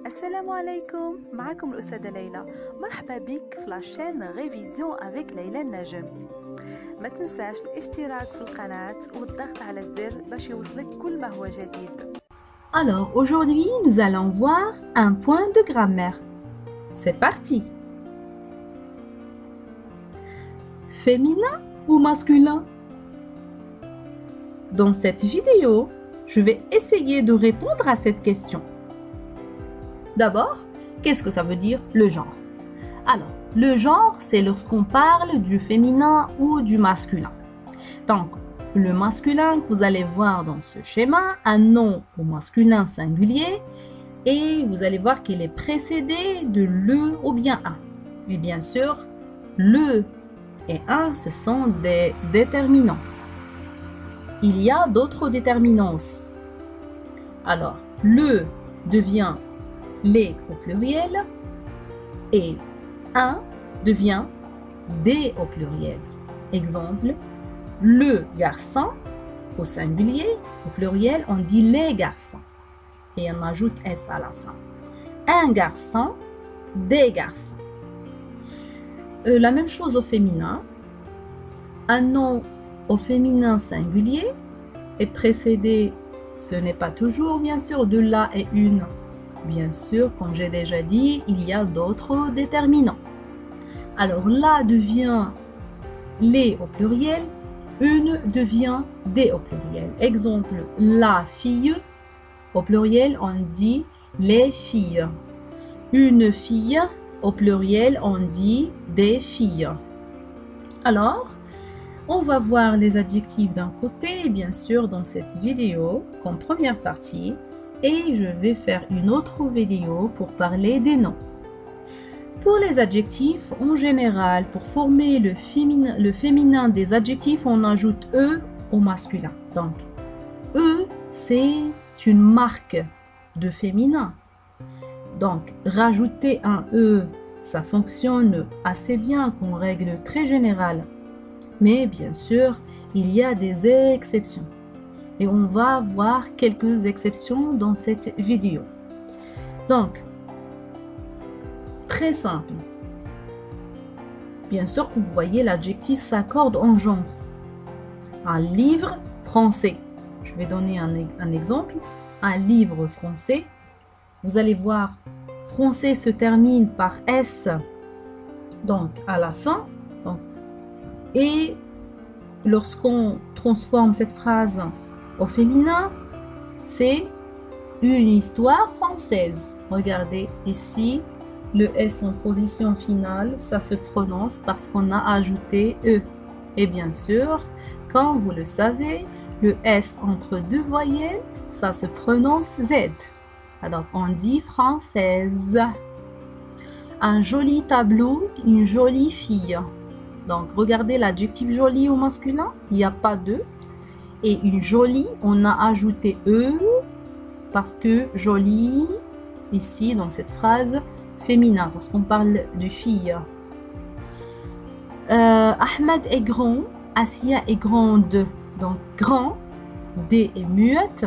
السلام عليكم. معكم الأستاذة ليلى. مرحبا بك في لاشين ريفيزيون افيك ليلى النجم. ما تنساش الاشتراك في القناة والضغط على الزر باش يوصلك كل ما هو جديد. Alors aujourd'hui nous allons voir un point de grammaire. C'est parti. Féminin ou masculin? Dans cette vidéo, je vais essayer de répondre à cette question. D'abord, qu'est-ce que ça veut dire le genre? Alors, le genre, c'est lorsqu'on parle du féminin ou du masculin. Donc, le masculin que vous allez voir dans ce schéma, un nom au masculin singulier, et vous allez voir qu'il est précédé de le ou bien un. Et bien sûr, le et un, ce sont des déterminants. Il y a d'autres déterminants aussi. Alors, le devient les au pluriel et un devient des au pluriel. Exemple, le garçon au singulier, au pluriel, on dit les garçons et on ajoute S à la fin. Un garçon, des garçons. La même chose au féminin. Un nom au féminin singulier est précédé, ce n'est pas toujours bien sûr, de la et une. Bien sûr, comme j'ai déjà dit, il y a d'autres déterminants. Alors, la devient les au pluriel, une devient des au pluriel. Exemple, la fille, au pluriel, on dit les filles. Une fille, au pluriel, on dit des filles. Alors, on va voir les adjectifs d'un côté, bien sûr, dans cette vidéo, comme première partie. Et je vais faire une autre vidéo pour parler des noms. Pour les adjectifs, en général, pour former le féminin des adjectifs, on ajoute E au masculin. Donc, E, c'est une marque de féminin. Donc, rajouter un E, ça fonctionne assez bien comme règle très générale. Mais bien sûr, il y a des exceptions. Et on va voir quelques exceptions dans cette vidéo. Donc, très simple. Bien sûr que vous voyez, l'adjectif s'accorde en genre. Un livre français. Je vais donner un exemple. Un livre français. Vous allez voir, français se termine par S, donc à la fin. Donc, et lorsqu'on transforme cette phrase au féminin, c'est une histoire française. Regardez ici, le S en position finale, ça se prononce parce qu'on a ajouté E. Et bien sûr, comme vous le savez, le S entre deux voyelles, ça se prononce Z. Alors, on dit française. Un joli tableau, une jolie fille. Donc, regardez l'adjectif joli au masculin, il n'y a pas de. Et une jolie, on a ajouté E parce que jolie, ici dans cette phrase, féminin, parce qu'on parle de fille. Ahmed est grand, Asia est grande. Donc grand, D est muette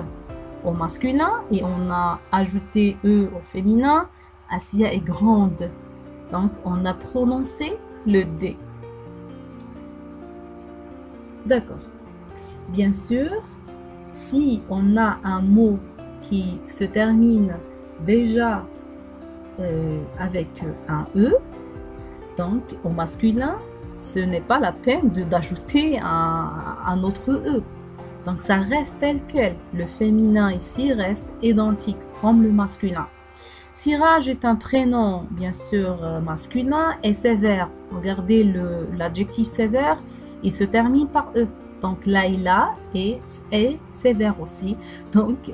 au masculin et on a ajouté E au féminin. Asia est grande. Donc on a prononcé le D. D'accord. Bien sûr, si on a un mot qui se termine déjà avec un E, donc au masculin, ce n'est pas la peine d'ajouter un autre E. Donc ça reste tel quel. Le féminin ici reste identique comme le masculin. Siraj est un prénom, bien sûr, masculin et sévère. Regardez l'adjectif sévère, il se termine par E. Donc, Laïla est sévère aussi. Donc,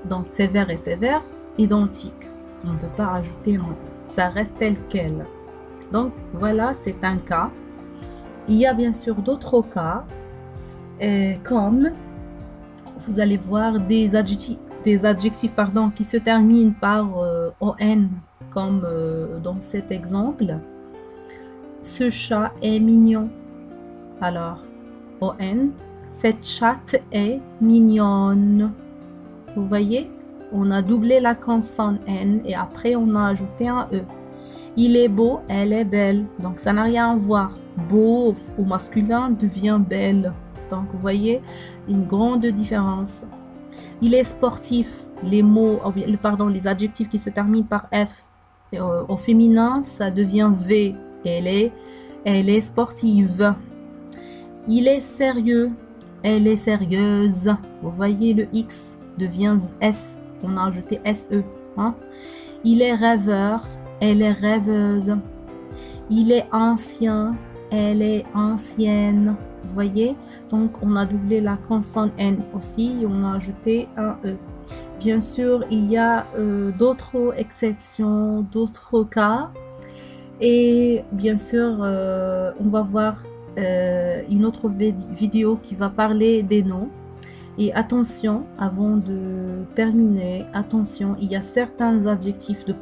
donc, sévère et sévère, identique. On ne peut pas rajouter un E. Ça reste tel quel. Donc, voilà, c'est un cas. Il y a bien sûr d'autres cas, comme vous allez voir des adjectifs qui se terminent par ON, comme dans cet exemple. Ce chat est mignon. Alors, ON, cette chatte est mignonne. Vous voyez, on a doublé la consonne N et après on a ajouté un E. Il est beau, elle est belle. Donc ça n'a rien à voir. Beau au masculin devient belle. Donc vous voyez une grande différence. Il est sportif. Les mots, pardon, les adjectifs qui se terminent par F au féminin, ça devient V. Elle est sportive. Il est sérieux. Elle est sérieuse. Vous voyez le X devient S. On a ajouté SE. Hein? Il est rêveur. Elle est rêveuse. Il est ancien. Elle est ancienne. Vous voyez? Donc, on a doublé la consonne N aussi. Et on a ajouté un E. Bien sûr, il y a d'autres exceptions, d'autres cas. Et bien sûr, on va voir une autre vidéo qui va parler des noms. Et attention, avant de terminer, attention, il y a certains adjectifs de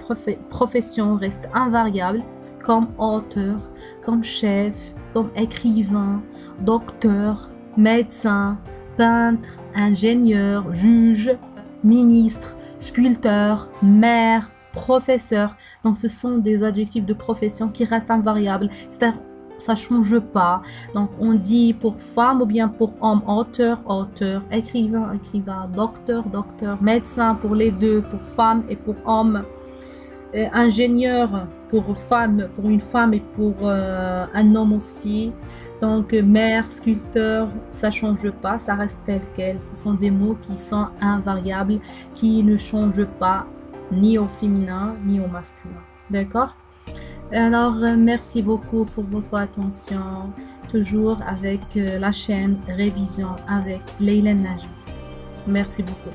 profession restent invariables, comme auteur, comme chef, comme écrivain, docteur, médecin, peintre, ingénieur, juge, ministre, sculpteur, maire, professeur. Donc ce sont des adjectifs de profession qui restent invariables, c'est-à-dire ça change pas. Donc on dit pour femme ou bien pour homme, auteur, auteur, écrivain, écrivain, docteur, docteur, médecin pour les deux, pour femme et pour homme, ingénieur pour femme, pour une femme et pour un homme aussi. Donc maire, sculpteur, ça change pas, ça reste tel quel. Ce sont des mots qui sont invariables, qui ne changent pas ni au féminin ni au masculin. D'accord? Alors, merci beaucoup pour votre attention, toujours avec la chaîne Révision avec Layla Najm. Merci beaucoup.